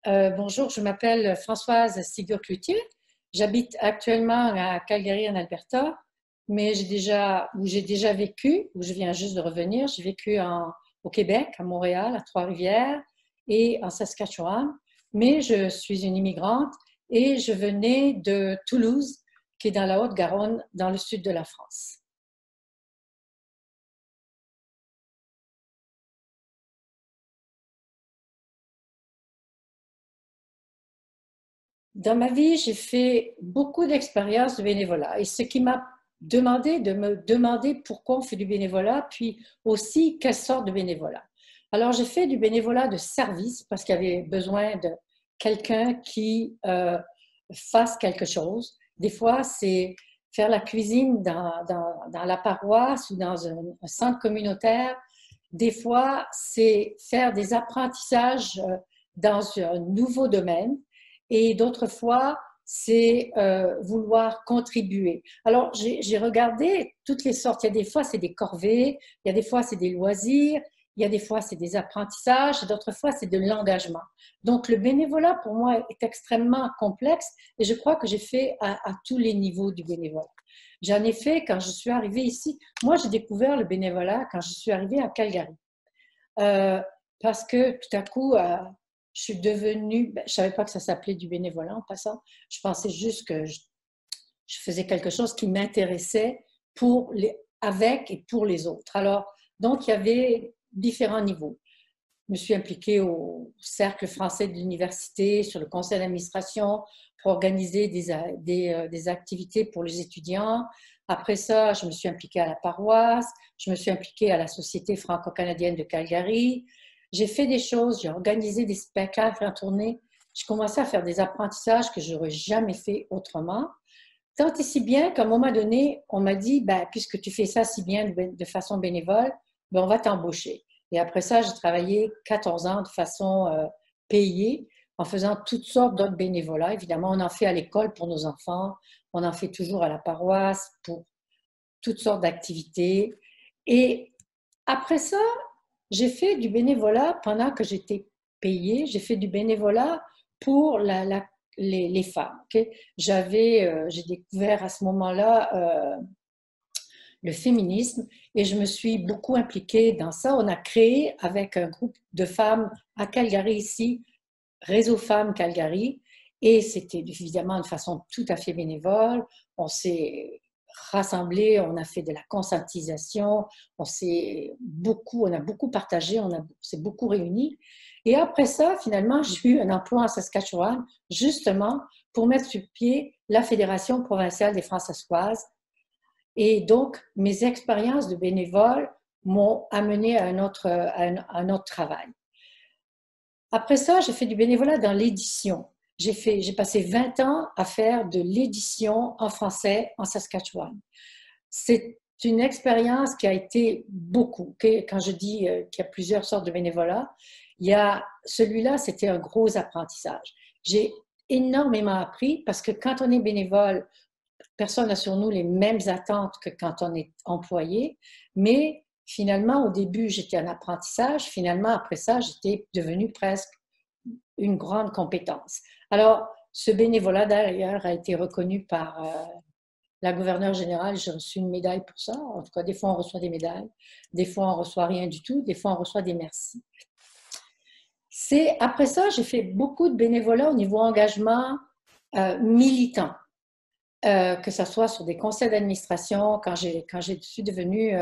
Bonjour, je m'appelle Françoise Sigur-Cloutier. J'habite actuellement à Calgary, en Alberta, mais j'ai déjà vécu, où je viens juste de revenir. J'ai vécu au Québec, à Montréal, à Trois-Rivières et en Saskatchewan. Mais je suis une immigrante et je venais de Toulouse, qui est dans la Haute-Garonne, dans le sud de la France. Dans ma vie, j'ai fait beaucoup d'expériences de bénévolat et ce qui m'a demandé de me demander pourquoi on fait du bénévolat, puis aussi quelle sorte de bénévolat. Alors, j'ai fait du bénévolat de service parce qu'il y avait besoin de quelqu'un qui fasse quelque chose. Des fois, c'est faire la cuisine dans la paroisse ou dans un centre communautaire. Des fois, c'est faire des apprentissages dans un nouveau domaine. Et d'autres fois, c'est vouloir contribuer. Alors, j'ai regardé toutes les sortes. Il y a des fois, c'est des corvées, il y a des fois, c'est des loisirs, il y a des fois, c'est des apprentissages, et d'autres fois, c'est de l'engagement. Donc, le bénévolat, pour moi, est extrêmement complexe et je crois que j'ai fait à tous les niveaux du bénévolat. J'en ai fait quand je suis arrivée ici. Moi, j'ai découvert le bénévolat quand je suis arrivée à Calgary. Euh, Parce que tout à coup, je suis devenue, je ne savais pas que ça s'appelait du bénévolat en passant, je pensais juste que je faisais quelque chose qui m'intéressait avec et pour les autres. Alors, donc, il y avait différents niveaux. Je me suis impliquée au Cercle français de l'université, sur le conseil d'administration, pour organiser des activités pour les étudiants. Après ça, je me suis impliquée à la paroisse, je me suis impliquée à la Société franco-canadienne de Calgary. J'ai fait des choses, j'ai organisé des spectacles en tournée. J'ai commencé à faire des apprentissages que je n'aurais jamais fait autrement. Tant et si bien qu'à un moment donné, on m'a dit, ben, puisque tu fais ça si bien de façon bénévole, ben, on va t'embaucher. Et après ça, j'ai travaillé 14 ans de façon payée en faisant toutes sortes d'autres bénévolats. Évidemment, on en fait à l'école pour nos enfants, on en fait toujours à la paroisse pour toutes sortes d'activités. Et après ça, j'ai fait du bénévolat pendant que j'étais payée. J'ai fait du bénévolat pour les femmes. Okay? J'ai découvert à ce moment-là le féminisme et je me suis beaucoup impliquée dans ça. On a créé avec un groupe de femmes à Calgary ici, Réseau Femmes Calgary, et c'était évidemment de façon tout à fait bénévole. On s'est rassemblés, on a fait de la conscientisation, on a beaucoup partagé, on s'est beaucoup réunis. Et après ça, finalement, j'ai eu un emploi en Saskatchewan, justement pour mettre sur pied la Fédération provinciale des Françaisoises. Et donc, mes expériences de bénévole m'ont amené à un autre travail. Après ça, j'ai fait du bénévolat dans l'édition. J'ai passé 20 ans à faire de l'édition en français en Saskatchewan. C'est une expérience qui a été beaucoup. Quand je dis qu'il y a plusieurs sortes de bénévolat, il y a celui-là, c'était un gros apprentissage. J'ai énormément appris parce que quand on est bénévole, personne n'a sur nous les mêmes attentes que quand on est employé, mais finalement, au début, j'étais en apprentissage. Finalement, après ça, j'étais devenue presque une grande compétence. Alors, ce bénévolat, d'ailleurs, a été reconnu par la gouverneure générale. J'ai reçu une médaille pour ça. En tout cas, des fois, on reçoit des médailles. Des fois, on reçoit rien du tout. Des fois, on reçoit des merci. Après ça, j'ai fait beaucoup de bénévolat au niveau engagement militant. Que ce soit sur des conseils d'administration, quand je suis devenue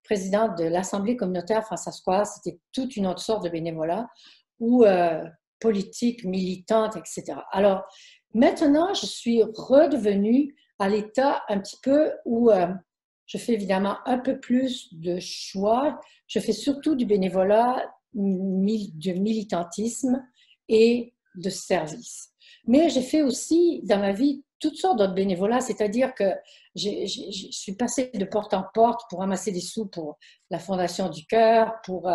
présidente de l'Assemblée communautaire française, c'était toute une autre sorte de bénévolat, ou politique, militante, etc. Alors, maintenant, je suis redevenue à l'état un petit peu où je fais évidemment un peu plus de choix. Je fais surtout du bénévolat, du militantisme et de service. Mais j'ai fait aussi dans ma vie toutes sortes d'autres bénévolats, c'est-à-dire que je suis passée de porte en porte pour ramasser des sous pour la Fondation du Cœur, pour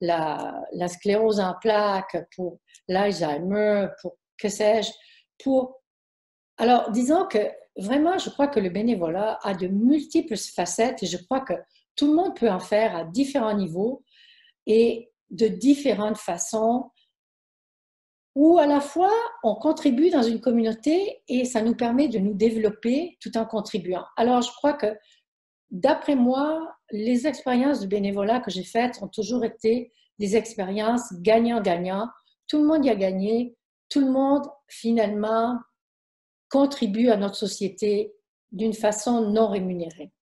la sclérose en plaques, pour l'Alzheimer, pour que sais-je, pour... Alors, disons que vraiment, je crois que le bénévolat a de multiples facettes et je crois que tout le monde peut en faire à différents niveaux et de différentes façons où à la fois on contribue dans une communauté et ça nous permet de nous développer tout en contribuant. Alors je crois que d'après moi, les expériences de bénévolat que j'ai faites ont toujours été des expériences gagnant-gagnant. Tout le monde y a gagné, tout le monde finalement contribue à notre société d'une façon non rémunérée.